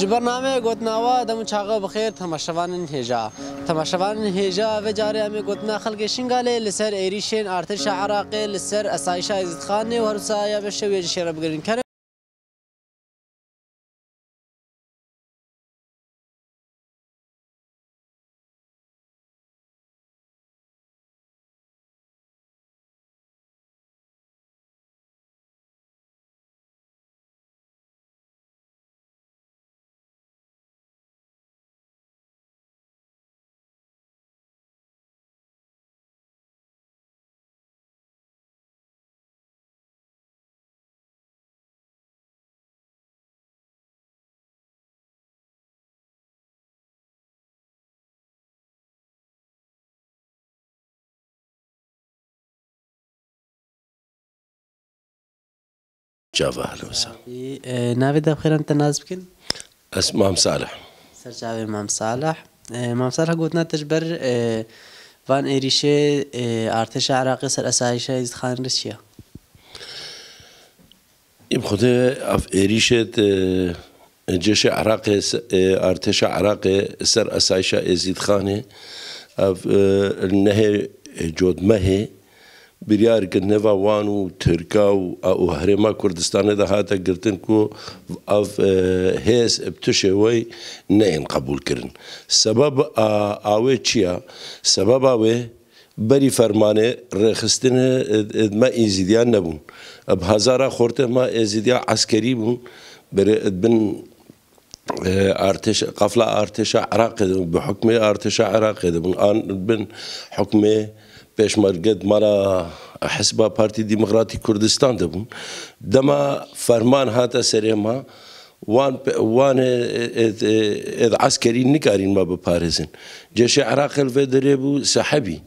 برنامه گوتناوا دم چاقه بخیر تماشاوان هجا و جاری امی گوتنا خلق شنگاله لسر ایریشن ارتش عراق لسر اسایش عزیز خان و هرسایا به شویج شرب گرین کنه جافا اهلا وسهلا. نافذ بخير انت ناس بكن اسمه مام صالح. سرجاوي مام صالح. مام صالح قلنا تجبر فان ايريشه ارتش عراقي سر اسایش عزیز خان رشیا يبخذ اف ايريشه جيش عراقي ارتش عراقي سر اسایش عزیز خانه اف النهي جود مهي بريار كنفا وانو تركا او هرما كردستان ده هاتا قرتن كو اف هيس بتشوي نين قبول كرن سبب اوي تشيا سبب اوي بري فرمانه رخصتن ما ازيديان نبون بهزارا خورته ما ازيديا عسكري بون بن ارتش قفله ارتش عراقي بحكم ارتش عراقي بن حكمه پیشمرگد مالا حزب پارتی دموکراتی کردستان دبون دما فرمان هاتا سرما وان عسكري نكارين ما ببارزن جيش عراق الفدريبو سحبي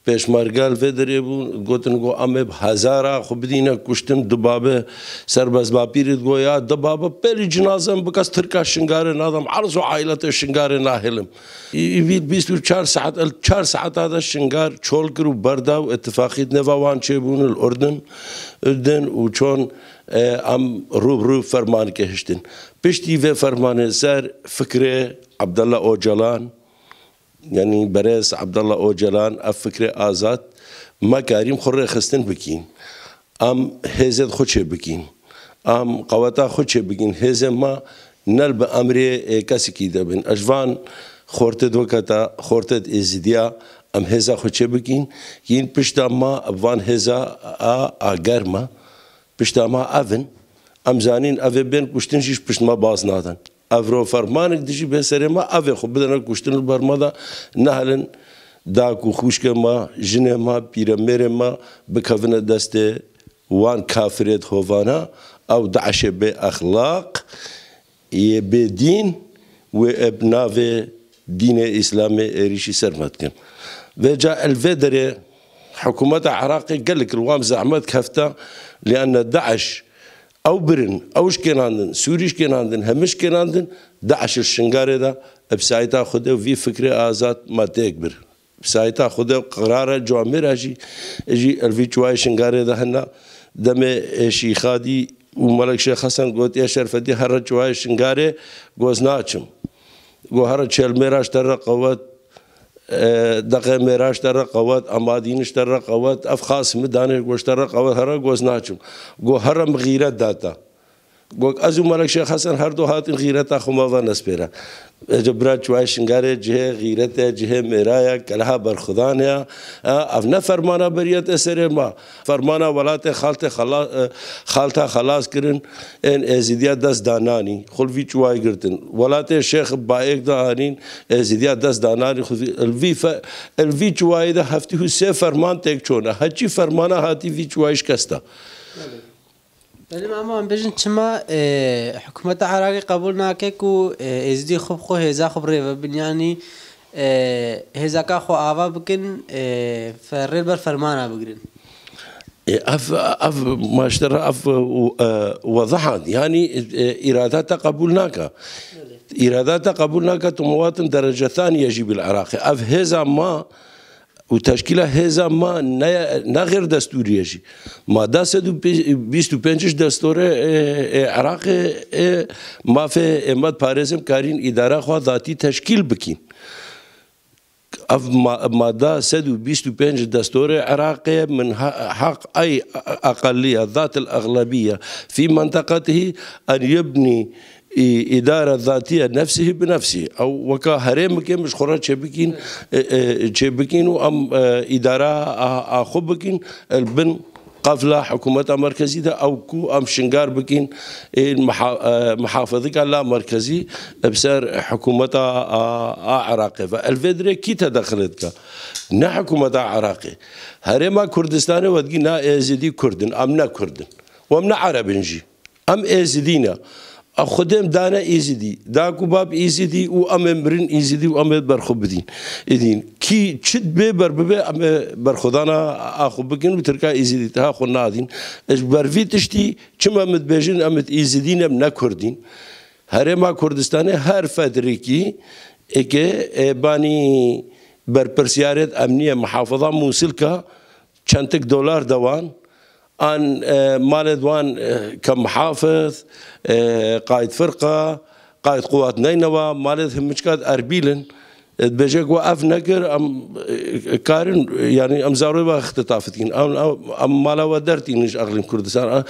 پیشمرگال الفدريبو قوتن گو امب هزارا خو بدينا كشتن دبابه سرباز باپيرت گويا دبابه پهلی جنازم بكاس تركا شنگار نادم عرض عائلته شنگار ناهلم يبيد 24 ساعات 4 ساعات هذا الشنگار چول کرو بردا و اتفاقية نواوان چبون الاردن وچون ام روب فرمان كهشتن پشتي و فرمان سر فكره عبد الله اوجلان يعني بريس عبد الله اوجلان افكره آزاد ما كاريم خور خستن بكين ام هزد خوچه بكين ام قواتا خوچه بكين هزه ما نل بامري كاسي كيدا بن اجوان خورتد وقتا خورتد ازديا ام هزا خوچه بكين ين پشتا ما ابوان هزا اگرما پشتا ما اون ام زانين اوه بين كشتنشيش پشت ما باز نادن افرو فرمانك دجي بسر ما اوه خو بدنا كشتن البرمدا نهلن داكو خوشك ما جنه ما بيرمير ما بكفنا دست وان كافرت هوانا او دعش باخلاق بدين وابناء دين اسلامي ريشي سرمتكن وجاء الفدري حكومة عراقي قال لك الوام زعمت كفتا لان داعش او برن اوش كان عندن سوريش كان عندن همش كان عندن داعش الشنغاري ده بسايتا خده في فكره آزاد ما تكبر بسايتا خده قرار جوامير اجي الفي شوي شنغاري ده هنا دم شيخادي وملك شيخ حسن قلت يا شرفدي هر شوي شنغاري غوزناچم گو هر چل میراش در قوت دقه میراش در قوت آمادینش در قوت افخاص مدانش گوش در قوت هر گوزناچم گو هرم غیرت داتا گو ازو ملک شیخ حسن هر دو هات غیرت خما و نسپیرا جبرات شوي شنگاره جه غیرت جه میرایا کلها برخدانیا اف نه فرمانا بریت اسر ما فرمانا ولات خالتا خلاص کرن ان ازیدیا دست دانانی خلوی شوي گرتن ولات شیخ بايك دانین ازیدیا دست دانانی الفي شوي ده هفتی هو سه فرمان تک چونه هچی فرمانا هاتی في شويش کستا بله ماما بجن چما حكومة عراقي قبول ناكك و ازدي خب خو هزا خب ريفا بن يعني هزا كا خو آوا بكن فريل بر فرمانا بقرن اف ما اشترى اف وضحا يعني ارادات قبولناك ارادات قبولناك مواطن درجه ثانيه يجي بالعراق اف هزا ما وتشكيله هذا ما نغير دستوري شيء ما دا 125 دستور عراقي ما في امد باريزم كارين اداره خو ذاتي تشكيل بكين اف ماده 125 دستور عراقي من حق اي اقليه ذات الاغلبيه في منطقته ان يبني إدارة ذاتية نفسه بنفسه أو وكا هرم كم مش خرج شبكين وأم إدارة أخبكين البن قفلة حكومة مركزية أو كو أم شنجار بكين محافظة لا مركزي بسر حكومة عراقي فالفدرة كي تدخلت نا حكومة عراقي هرما كردستان ودقي نا إزدي كردن أم نا كردن وأم عرب نجي أم إزدينا خدم دانا إيزدي داكو باب إيزدي وأم برين إيزدي وأم برخبدين إدين كي تشد ببر أم برخدانا أخو بكين وتركا إيزدي تها خو نادين إش برفي تشتي كما متبجين أم إيزدين أم نكردين هرما كردستاني هر فدريكي إكي باني بربرسيارات أمنية محافظة موسلكا چندك دولار دوان أن مالدوان كمحافظ قائد فرقة قائد قوات نينوى مالدهم مشكات أربيلن بجاك وقف نقر أم كارن يعني أم زاروي اختطافتين أم مالا ودرتين إيش أغلب كردستان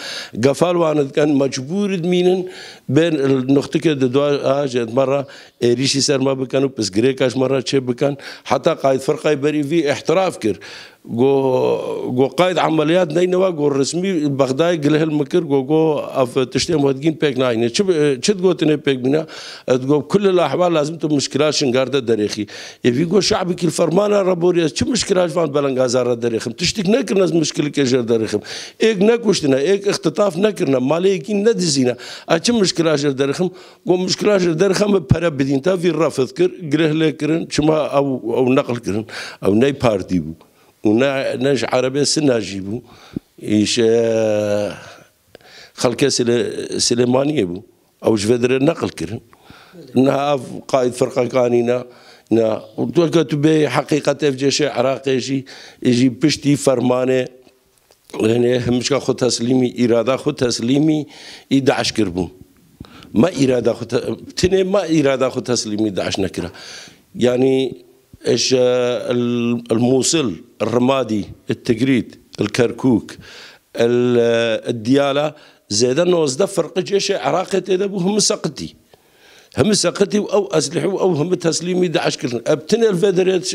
قفال وانا كان مجبور دمينن بين النقطة دوا جد مرة ريشي سر ما بكانوا بس غريكاش مرة شيء بكان حتى قائد فرقة يبري في احتراف كر جو قائد عمليات نينوى جو رسمي بغداد قله المكر جو اف تشتم ودقين بيك ناين شد جو تني بيك بنا جو كل الاحوال لازم تو مشكلات شنغارده دريخي يبي جو شعبك الفرمانه ربوريا شو مشكلات فان بلنغازار دريخم تشتك نكرنا مشكله كجر دريخم ايك نكوشتنا ايك اختطاف نكرنا ماليكين ندزينا اتش مشكلات جر دريخم جو مشكلات جر دريخم بره بدين تا في رافض كر قره لكرن شما او نقل كرن او ناي بارتي بو وناش عربية سنة جيبو إيش خلك سليمانية بو أو جفدر النقل كرن إنها قائد فرقة كانينا نا وتلقى تبي حقيقة في جيش عراقي يجي بشتي فرمانة يعني مش خد تسليمي إرادة خد تسليمي 11 كربون ما إرادة خد تني ما إرادة خد تسليمي 11 نكرة يعني إيش الموصل الرمادي التقريد الكركوك الديالة زيدا نوزده فرق جيش عراقي تدبو هم سقطي أو أسلحة أو هم تسليمي 11 كرن أبتني الفدريت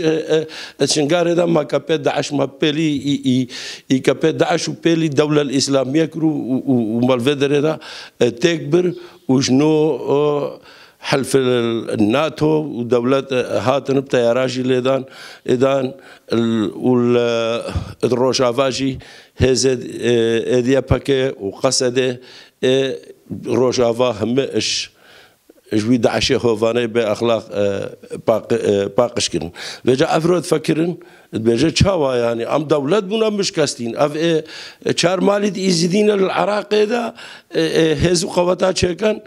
الشنغار هذا ما كابيت 11 ما بيلي كابيت 11 وبيلي الدولة الإسلامية كرو وما الفدريت هذا تكبر وشنو حلف الناتو ودولات هاتن بتياراجي لدان إذن والروشافاجي هزد إديا باكي وقصده روشافا هم إيش جوي دعشة خوفانة بأخلاق باقش كرن وجا أفراد فكرن بيجا شوا يعني أم دولات بنا مش كاستين أف شار مالد إزدين العراق ده هزو قواتات شكان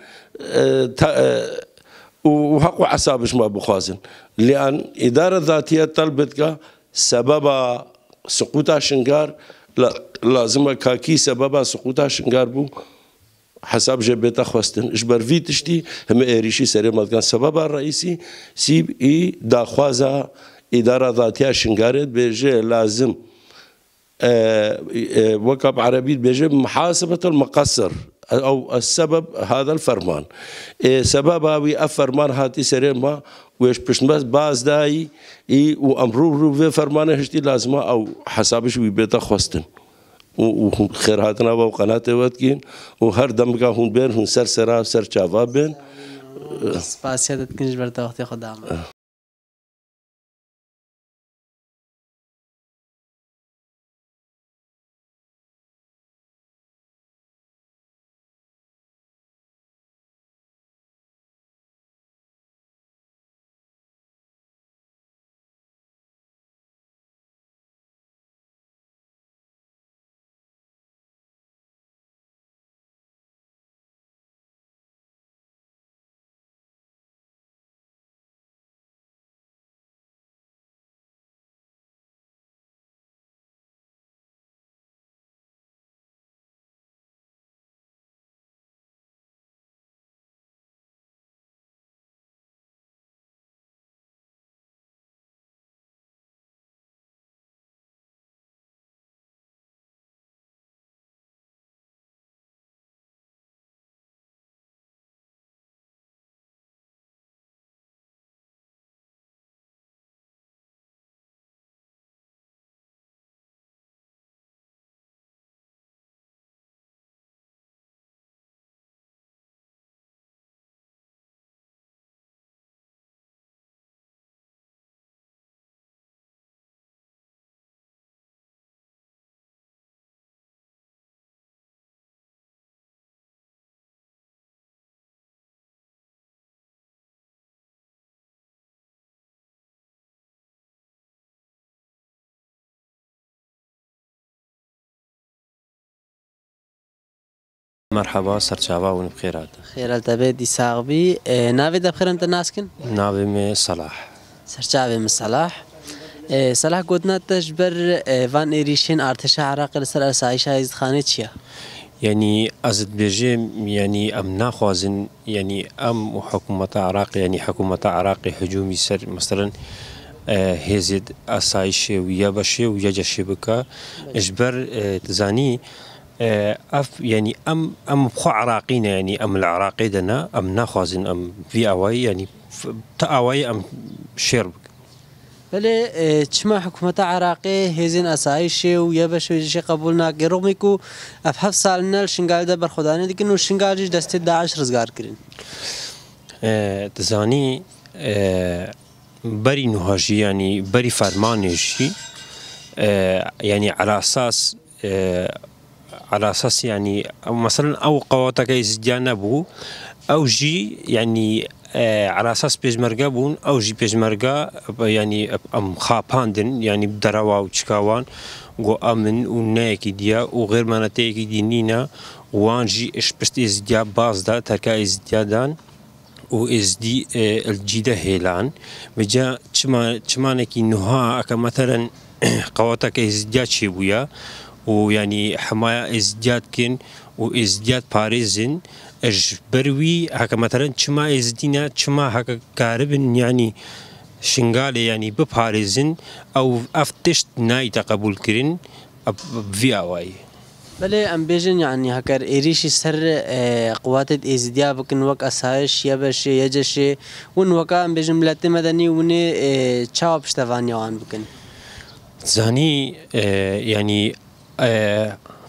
وحقوا عصابش ما بخازن لأن إدارة ذاتية طلبتك سبب سقوط شنغار لازم كاكي سبب سقوط شنغار بو حساب جبهة خواستن إجبار في تشتي هم إيريشي سري ما كان سبب الرئيسي سيب داخوازا إدارة ذاتية شنغارت بيجي لازم وكب عربي بيجي محاسبة المقصر أو السبب هذا الفرمان سبب هاوي الفرمان هاتي سريما ويش بشمس باز داي وأمرو في فرمانه هشتي لازمه أو حسابش ويبيتا خواستن وخير هاتنا وقناة واتكين وهر دمكا هون بين هون سر سرا سر شافا بين سپاسیت کنج برتا وقتی خدا مرحبا سرچاوا ون بخيرات. خير التبادي ساغبي نافي بخير انت ناسكن؟ ناوي من صلاح. سرچاوي من صلاح. صلاح قدنا تجبر فان إيريشين ارتشا عراق لسر اسايشا يزخاني تشيا. يعني أزد بيجيم يعني أم ناخوازن يعني أم حكومة العراق يعني حكومة العراق هجومي سر مثلا هزد أسايش ويا بشي ويا جشي بكا إجبر تزاني أف يعني أم بخو عراقينا يعني أم العراقي دنا أم ناخوازن أم في أواي يعني تأواي أم شرب. بله چما حکومت عراقی هزین اسایشه و یا بشویش قبولنا که رغمی کو اف 7 سال نل شنگال ده برخودانه دیگه و شنگال جیش دست داعش رزگار کرین تزانی بری نهاجی يعني بری فرمانشی يعني على اساس يعني مثلا او قواتك يزديانا بو او جي يعني على اساس بيجمرقا بون او جي بيجمرقا يعني ام خاباندن يعني بدروا وتشكاوان جو امن وناكي ديا وغير مناطق دينينا وان جي اش بست ازديا باز دا تركا ازديادان و ازدي الجيده هيلان بجا تشمانكي نها مثلا قواتك ازدياد شيبويا ويعني حماية ازدياد كن وازدياد باريزن اجبروي هكا مثلا تشما ازدينا تشما هكا كاربن يعني شنغالي يعني بباريزن او افتشت ناي تقبول كرين في اواي بله ام بیجن يعني هكر إيريشي سر قوات ازديا بكن وك اسايش يبشي يجشي ون وكا ام بیجن ملت مدني وني چاو پشتواني وان بكن زاني يعني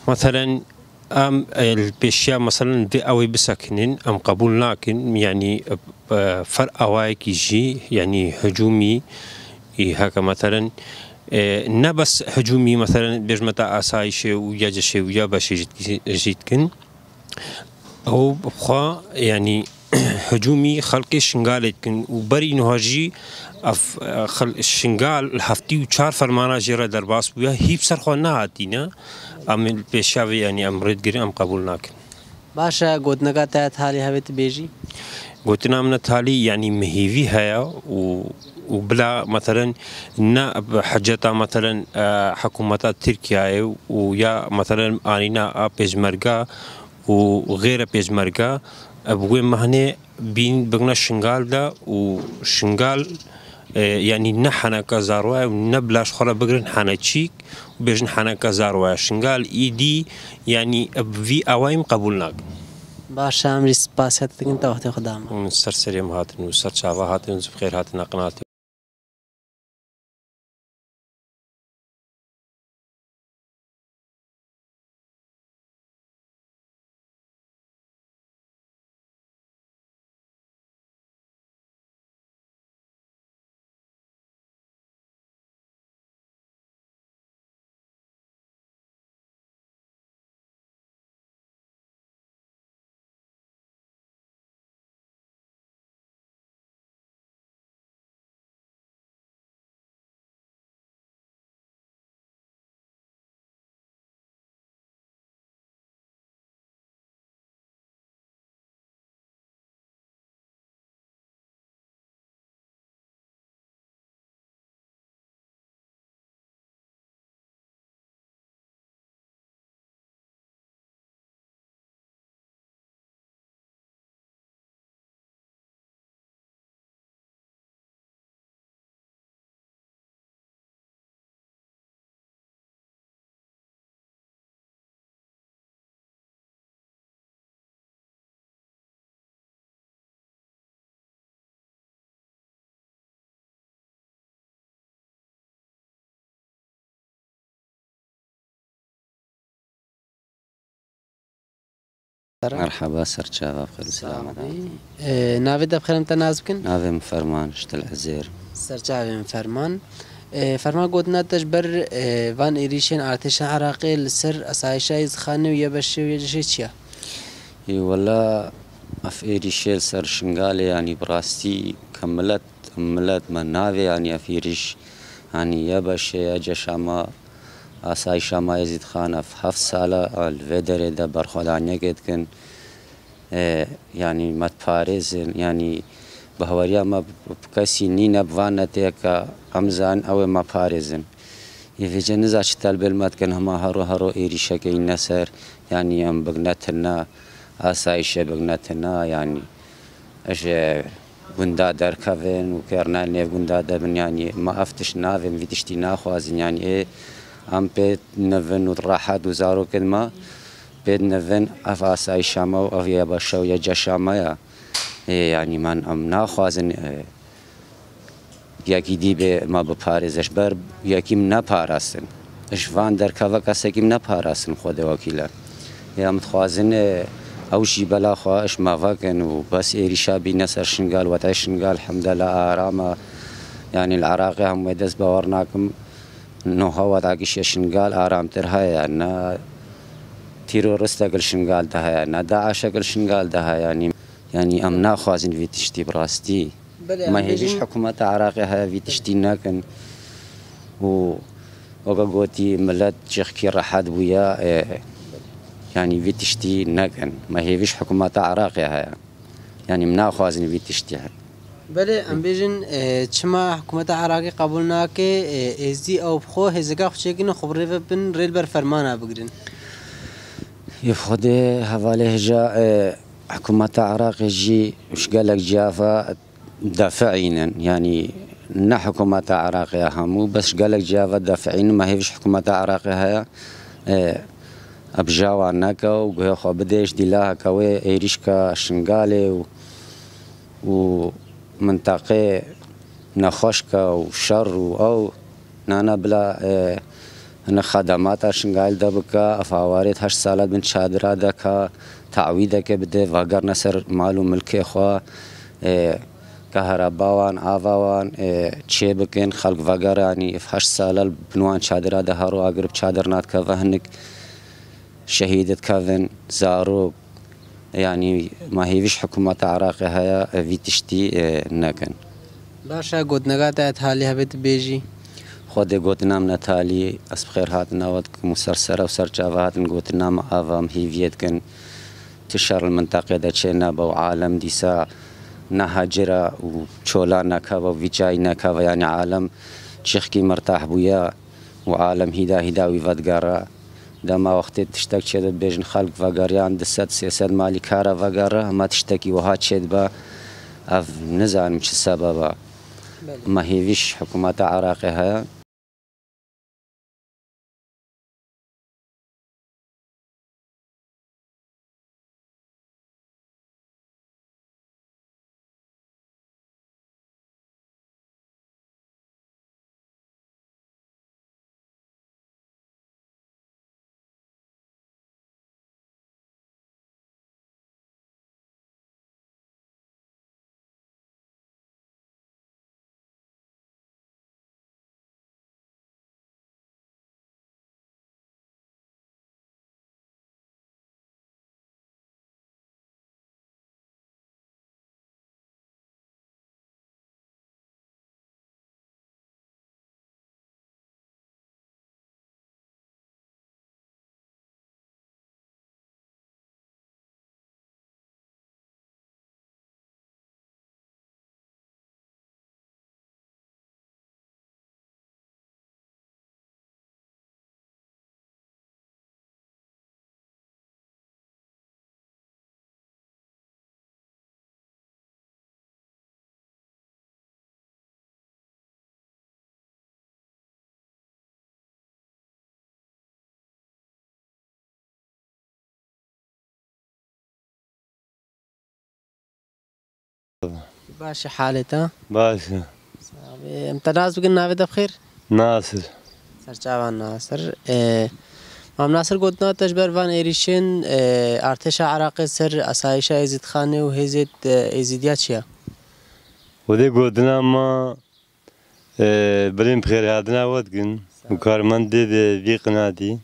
مثلا ام البيشيا مثلا في اوي بسكنين ام قبول لكن يعني فرق اوايك يجي يعني هجومي هكا مثلا نبس هجومي مثلا بيجمتا اسايشي ويا جشي ويا باشي جيتكن او بخوا يعني هجومي خلقي شنغالتكن وبري نهاجي اف خل الشنغال الهفتي وشار فرمانا جرا درباس بيا هي بسرخو نهاتينا ام البيشاوي يعني ام ريد جري ام قبولناك باشا قدنا تاعت هالي هبت بيجي قلتنا من تالي يعني مهيفي هيا وبلا مثلا نا حاجتا مثلا حكومات تركيا ويا مثلا انينا بيجمرغا وغير بيجمرغا ابوي مهنه بين بغنا شنغال دا وشنغال يعني نحنا كزاروا ونبلاش خلا بغرن حنا تشيك وبيجن حنا كزاروا شنغال ايدي يعني في اوايم قبولناك باشا عمري سباسات انت وقت خدامه سر سريم هاتن وسر شافا هاتن بخير هاتن قناتي مرحبا سرچاوا بخير سلامة. نافي بخير انت نازبكن؟ نافي من فرمان شتل عزير. سرچاوي من فرمان. فرمان قدنا تجبر فان إيريشين ارتشا عراقي لسر اسايشا يزخاني ويا بشي ويا جشي تشيا. اي والله اف إيريشيل سر شنغالي يعني براستي كملت من نافي يعني افيريش يعني يا بشي يا جشاما آسایشا ما یزید خان اف 7 ساله الویدر ده برخوادانیه گید کن یعنی مت پارزن یعنی بهوریا ما کسی نی نبوانته که امزان او ما پارزن يفيجي نزاش تلبي المات كان هما هرو إيريشا كي نسر يعني أم بقناتنا آسايشة بقناتنا يعني إيش قندا در كافين وكيرنا نيف قندا دبن يعني ما أفتش نافن في تشتي ناخوازن يعني إيه أم بيت نفن وراحات وزارو كلمة بيت نفن أف آسايشة ما وأف يباشا ويجاشا ما يعني من أم ناخوازن یکی دی به ما بپارزش بر یکیم نپارستن اشوان در کاوا کسی کیم نپارستن خود وکیلا یا متخوازن اوشی بلا خواهش ما وکن و بس ایریشا بی نصر شنگال و تعیش شنگال الحمدلله آرام يعني العراقي هم يدز باورناكم نوها وتعيش شنغال آرام ترها نا تيرورست قل شنغال ده نا داعش قل شنغال ده يعني أمنا خوازن في تشتي براستي ما هيش حكومة عراقي هاي في تشتي ناكن وقاقوتي ملات شيخ راحات بويا يعني في تشتي ناكن ما هيش حكومة عراقي هاي يعني منا خوازن في تشتي بله ام بیشن چما حکومت عراقی قبول ناکه ازدی او بخو هزگاه خوشگین خبری و بن ریل بر فرمانه بگیرن يفخده حواله جا حكومة عراقي جي وش قالك جافا دافعين يعني نا حكومة عراقي همو بس قالك جافا دافعين ما هيش حكومة عراقي هيا أبجاوا ناكا وقهي خو بديش ديلاها كوي إيريشكا شنغالي ومنطقة نخشكا وشر أو نانا بلا أنا خدمات شنغال دبكا أفاواريت 8 سالات من شادرا دكا تعويدة كبده وقر نسر مالو ملكي خوا كهرباوان آواوان چه بكن خلق وقر يعني في 8 سالة بنوان شادرا دهارو أقرب شادرنات كفهنك شهيدت كافن زارو يعني ما هيش حكومة عراقي هيا في تشتي نكن باشا قد نقاط اتحالي هبت بيجي خود گوتنام نتالی از بخیر هات نواد مسرسر و سرچاوه هاتن گوتنام آوام هیویت کن تشار المنطقه دا چه نبا و عالم دیسا نهاجرا و چولا نکاوا و ویجای نکاوا يعني عالم چخکی مرتاح بویا و عالم هدا ویودگارا دما وقتی تشتک چه بیجن خلق وگاریان دست سیاست مالی کارا وگارا ما تشتکی و هات چه با اف نزانم چه سببا ما هیویش حکومت عراقی ها باش حالته باشا امتناز بگن ناوی دب خیر ناصر سرچاوان ناصر مام ناصر گوتنا تجبر وان ایریشن ارتش عراقی سر اسایش ازید خانه و هزید ازیدیات چیا ودي قدنا ما برين بخير هادنا ودقن وكارمان دي في قناتي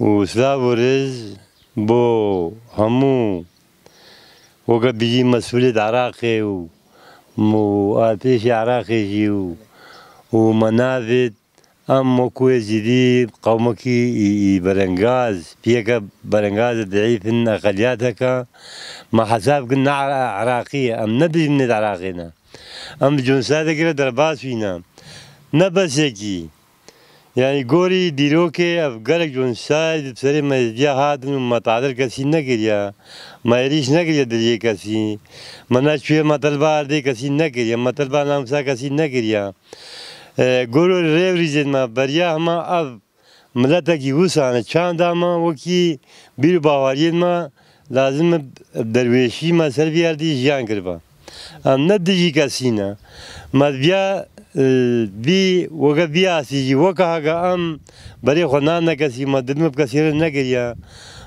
وسلاب ورز بو همو وقت بيجي مسؤولية عراقي وآتيش عراقي جي ومنافذ أما كويس جديد قومكي برنغاز فيك برنغاز ضعيف إن أقلياتك ما حساب كنا عراقية أم ندري من العراقينا أم جنساتك درباس فينا نبسكي يعني قولي ديروكي أفقالك جنسات بسري ما يجيها هاتن ما تعدل كسي نقريا ما يريش نقريا دريه كسي ما نشوية ما طلبار دي كسي نقريا ما طلبار نامسا كسي نقريا گورو ریو ریزید ما بریا ما اف ملتا کی وسانه چند ما وکی بیر باورید ما لازم درویشی ما سر بیاردی جان کربا ام ندیجی کسینا ما بیا بی وگا بیا سیجی وکا هاگا ام بری خونان نکسی ما دلم بکسیر نگریا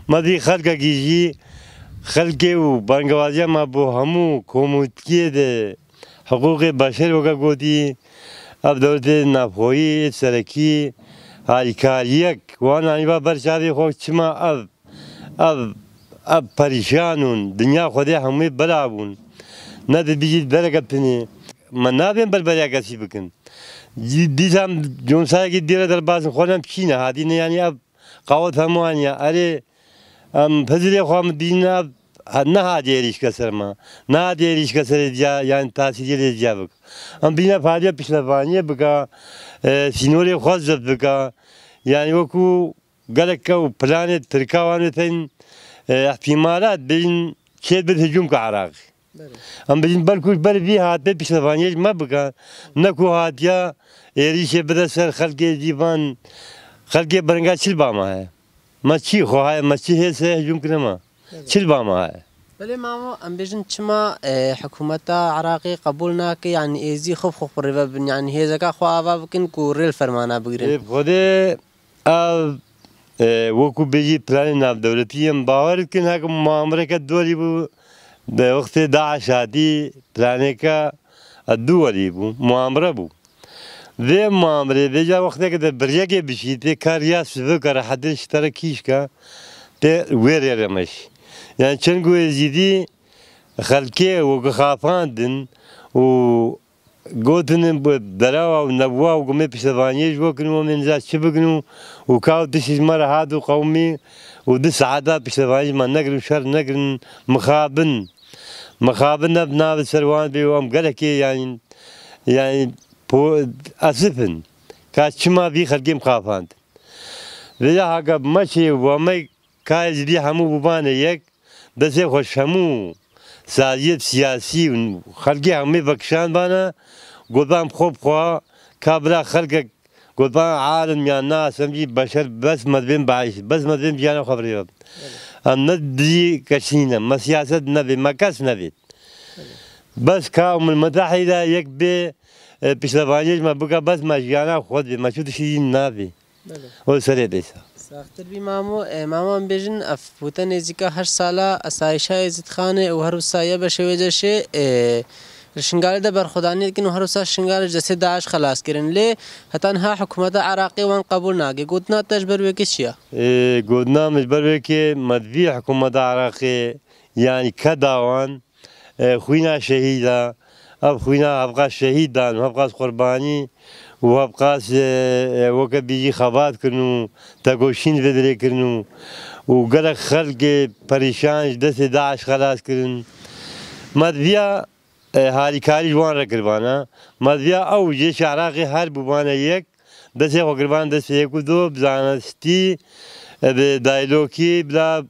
ما بی خلقا کیجی خلقی و بانگوازیا ما بو همو کوموتکیه ده حقوق بشر وگا گودی اب دولت نافوی سرکی هایکاریک وانا ایبا برشادی خوش چما اب پریشانون دنیا خودی همی بلابون ند بیجید برگتنی من نابیم بریا کسی بکن دیدم جونسای کی دیره در بازن خودم چینه هادی نه یعنی اب قوت هموانیا اره ام فضلی خوام دینا نه هادی ایش کسر ما نه هادی ایش کسر دیا یعنی تاثیری دیا بک ام بینا فادیا پیشلوانی بکا سینوری خواست زد بکا یعنی وکو گلک و پلان ترکاوانه تین احتمالات بین شد بده هجوم كعراق ام بين بالكوش بل في هات بيشلفانيش ما بكا نكو هاتيا يريش بدا سر خلقي ديفان خلقي برنگا چلبا ما ہے ما چی خو ہے ما چی ہے سے هجوم كنما چلبا ما ہے بله مامو ام بيجن چما حكومة عراقي قبولنا كي يعني ايزي خب خب ربا يعني هي زكا خو آوا بكن كوريل فرمانا بگرين خودي اب وكو بيجي بلان ناف دولتيم باور كن هاك معامره كدولي بو ده وقت داعش هادي بلانيكا الدولي بو معامره بو ذي معامره بيجا وقت كده برياكي بشيتي كارياس فكر حد اشتركيش كا تي وير رمش يعني چنگو زيدي خلقي وخافاندن و قوتن بدراوا ونبوا وقمي بشتفانيش وكنوا من ذات شبكنوا وكاو دشيش مرة هادو قومي ودس عادات بشتفانيش ما نقرن شر نقرن مخابن بناب السروان بيوم قالكي يعني بو أسفن كاشما بي خلقي مخافاند لذا هاقب ماشي ومي كايز بي همو ببانه يك دسي خوش همو سازيت سياسي وخلقي همي بكشان بانا قدام خوب خوا كابلا خلقك قدام عالم يا ناس امجي بشر بس مدبين بعيش بس مدبين بيانا خبري الندي كشينا ما سياسة نبي ما كاس نبي بس كاوم المتحدة يكبي بيشلفانيش ما بقى بس ما جانا خود ما شو تشي نبي هو سريع ديسا ساختر بي مامو ام بيجن افوتن ازيكا هر سالا اسايشا ازيد خانه و هر سايه بشويجشه الشنغال ده برخداني لكن هر سا الشنغال جسد داعش خلاص كرن ليه هتنها حكومة عراقي وان قبولنا قلنا تجبر وكشيا قلنا مجبر وكي مدفي حكومة عراقي يعني كداوان خوينا شهيدا اب خوينا ابقى شهيدان وابقى قرباني وابقى وكا بيجي خبات كرنو تاقوشين بدري كرنو وقلق خلق پريشان دست داعش خلاص كرن مدفيا هاري كاري جوان ركربانا مدفيا او جيش عراقي هر بوانا يك دست قربان دست يكو دو بزانستی دايلوكي بلا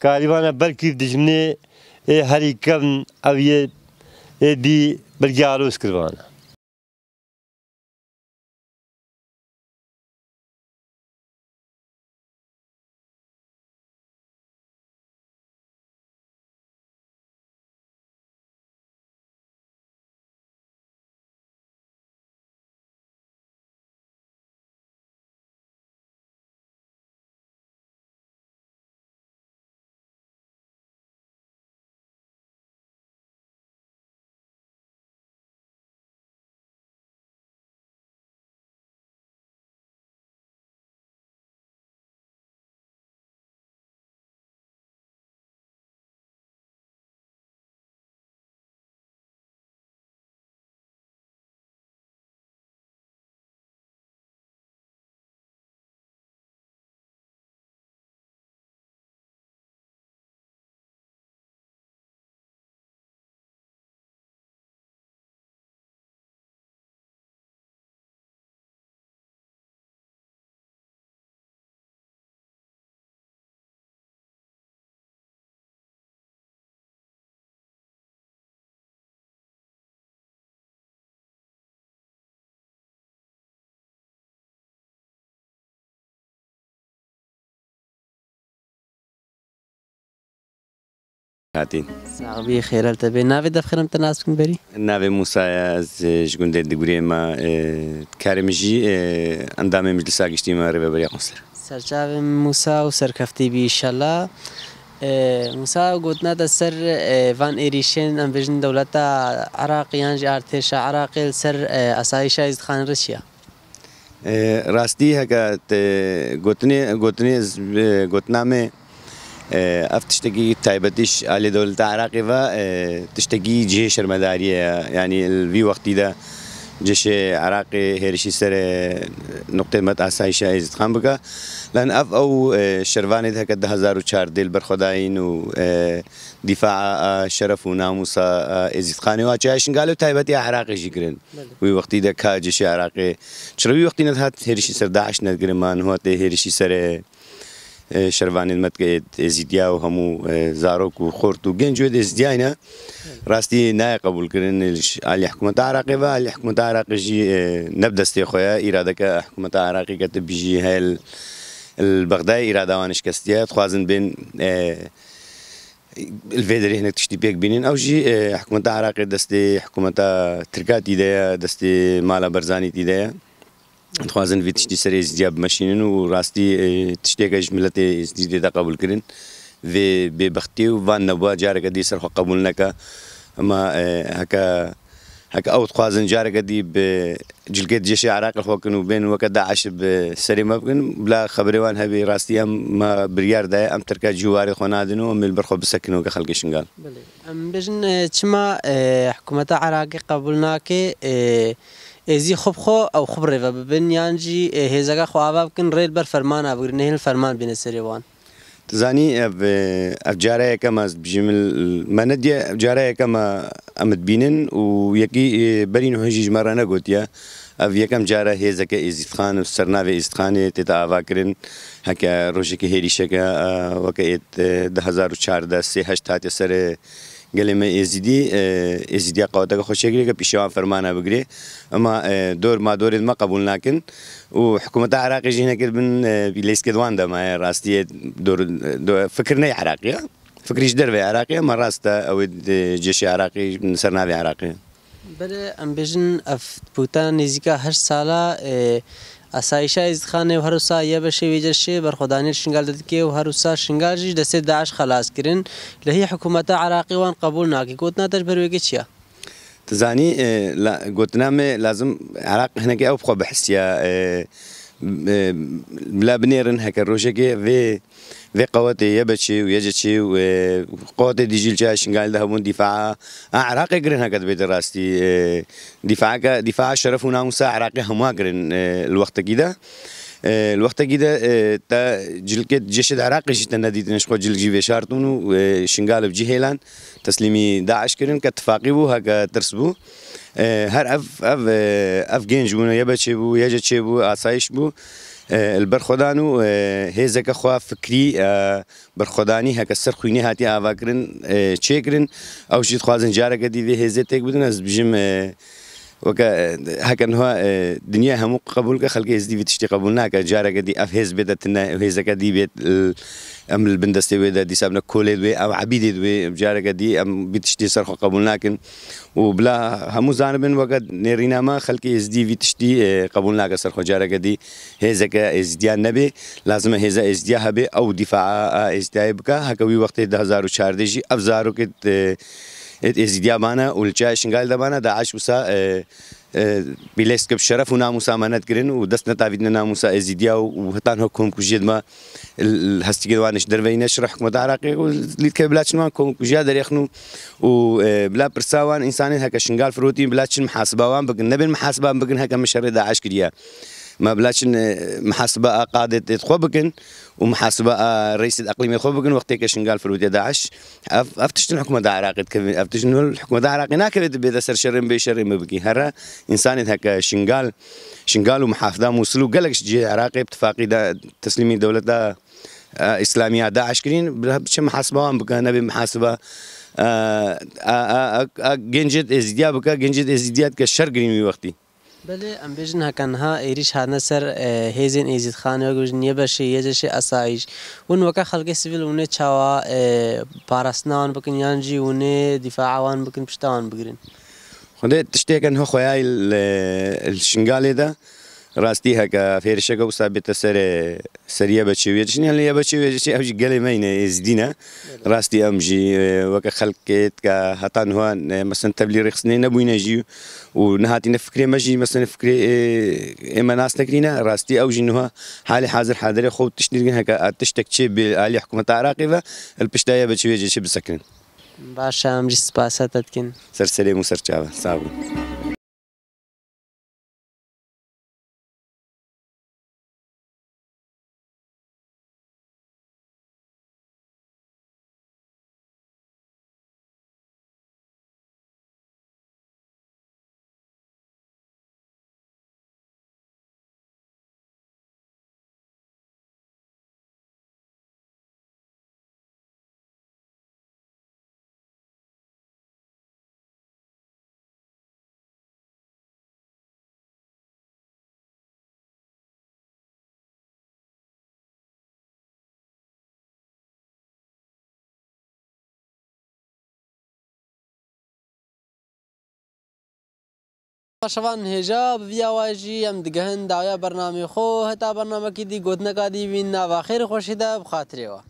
كاريوانا بركيف دجمني هاري كبن او دي برجعروس كربانا هاتين صاحبي خير التبي نافي دفخرم تناس كن بري ناوي موسى از جوند دغوري ما كارمجي اندام مجلس اجتماعي ربيع مصر سرچاو موسى وسركفتي بي ان شاء الله موسى قلتنا تسر فان إيريشين ام فيجن دولتا عراقيان جي ارتشا عراقي سر اسايشا از خان روسيا راستي هكا قلتنا مي افتشتكي تايبتش على دولة العراق تشتكي جيش المدارية يعني في وقت ده جيش عراقي هيرشي سر نقطة مت أسايشة إزت خان بكا لأن أو شرفانة هكا 2004 ديل برخداين و دفاع شرف وناموس إزت خاني واجايشن قالوا تايبتي عراقي جيكرن في وقت ده كا جيش عراقي شربي وقت نذهت هيرشي سر داعش نذكرمان هو هيرشي سر شرفان المتكت زيديا وهمو زاروك وخورت وجنجو زيديانا راستي نا قبول كرن على حكومة العراق على حكومة العراق جي نبدا استيخويا إرادة حكومة العراق كتب بيجي هاي البغدادي إرادة وانش كستيا تخوازن بين الفيدري هناك تشتي بيك بينين أو جي حكومة العراق دستي حكومة تركات إيديا دستي مالا برزاني إيديا تخوازن في تشتي سري زياب ماشينين وراستي تشتي كاش ملتي زيادة قبول كرين في ببختي وفان نبوا جارك دي سرخ قبولناك اما هكا او تخوازن جارك دي بجلكت جيش العراق الخوكن بين وقت داعش بسري ما بكن بلا خبريوان هبي راستي ام ما بريار دا ام تركات جواري خنادنو ام البرخو بسكنو كخلق شنقال ام بجن تشما حكومة العراق قبولناك ازي خو او خبره و ببن يانجي هزاغا خو اباب كن ريل بر فرمان ابغر نهل فرمان بين سريوان تزاني اف جاريه كما بجمل ما ندي جاريه كما امد بينن ويكي برينو هجي مرانه قوتيا اف يكم جاره هزاكا ازيت خان وسرناوي ازيت خان تتا افاكرن هكا روشكي هيري شكا وكيت 2004 سي هشتات سر قال ما ازيدي قوتك خوشيكري كبيشوان فرمانه بقري اما دور ما دور ما قبول لكن وحكومه العراق جينا كدبن بليس كدوان دا ما راستي دور فكرنا عراقي فكريش دربي عراقي ما راستا او جيش عراقي من سرناوي عراقي بلا ام بيجن اف بوتان نزيكا 8 ساله اسایشا از خانه و هروسا یا بشه ویجرشه بر خدانیر شنگال دادکی و هروسا شنگال جیش دست داعش خلاص کرن لهی حکومت عراقی وان قبول ناکی قوتنا تجبروی چیا تزاني لا قلتنا لازم عراق هناك او بخو بحسيا بلا بنيرن هكا روشكي في قواتي يبتشي ويجتشي وقواتي ديجيل جاش قال ذهبون دفاع عراقي قرن هكا بيت راستي دفاع شرف وناموس عراقي هم قرن الوقت كده الوقت كده تا جلكت جيش العراقي جيت نادي نشقو جل جي شارتون وشنقال بجي هيلان تسليمي داعش كرن كاتفاقي بو هكا ترسبو هر اف جينج بو يبتشي بو يجتشي بو اسايش بو البرخدانو هيزك خوا فكري برخداني هكا سر خويني هاتي افاكرن تشيكرن او جيت خوازن جارك دي في هيزتك بدنا بجم وكا هكا هو دنيا هم قبول كخلق ازدي بتشتي قبولنا كجارك دي اف هيز بدتنا هيزك دي بيت ام البندستي ودا دي سابنا كولد وي او عبيد وي جارك دي ام بتشتي سرخ قبولنا كن وبلا هم زانبن وقت نيرينا ما خلق ازدي بتشتي قبولنا كسرخ جارك دي هيزك ازديا نبي لازم هيزا ازديا هبي او دفاع ازديا بكا هكا وي وقت 2004 دجي افزارو كت ازديا بانا والجاي شنقال دبانا داعش وسا بيلسك بشرف وناموسا ما نتكرن ودسنا تعبيدنا ناموسا ازديا وهتان حكم كجيد ما الهستيجي وانش دربي نشرح حكومة العراقي واللي كبلات شنو كم كجيا در يخنو وبلا برساوان انسان هكا شنقال فروتي بلاتش محاسبة وان بقن نبي محاسبة بقن هكا مشر داعش كريا ما بلاتش محاسبة قادة تخوبكن ومحاسبة رئيس الأقليمية خوبكن وقتك شنقال فروتي داعش افتشتن حكومة العراق افتشتن الحكومة العراقي ناكبت بيدا سر شرم بشر ما بقي هرا انسان هكا شنقال ومحافظة موصلوا قالكش جي عراقي باتفاقي تسليمي دولة إسلامية داعش كرين بش محاسبة بقى نبي محاسبة جنجت ازدياد بقى جنجت ازدياد كشر قريمي وقتي بله ام بیشن هکنها ایریش هادن سر هیزن ایزید خانه و گوشن یه بشه یه جشه اسایش ون وکا خلق سیویل ونه چاوا پارسنان بکن یانجی ونه دفاع وان بکن پشتوان بگیرن خدای تشتكن هو خوياي الشنغالي ده راستي هكا فيرشكا وثابت سريه بتشوي شنو اللي بتشوي شيء اوجي قال ماين زدينا راستي امجي وك خلقت كهتان هو مثلا تبلي رخصني نبوينا جي ونهاتي نفكري ماجي مثلا نفكري اما ناس تكرينا راستي اوجي انه حالي حاضر حاضر خو تشتري هكا تشتك شيء بالي حكومه عراقي البشتايه بتشوي شيء بسكن باشا امجي سپاساتتكن سر سليم وسر جاوا صابر شوان هجا بیا واجی ام دگهن دایا برنامه خو هتا برنامه کی دی گودنه کا دی وین نا واخیر خوشیده بخاطره وا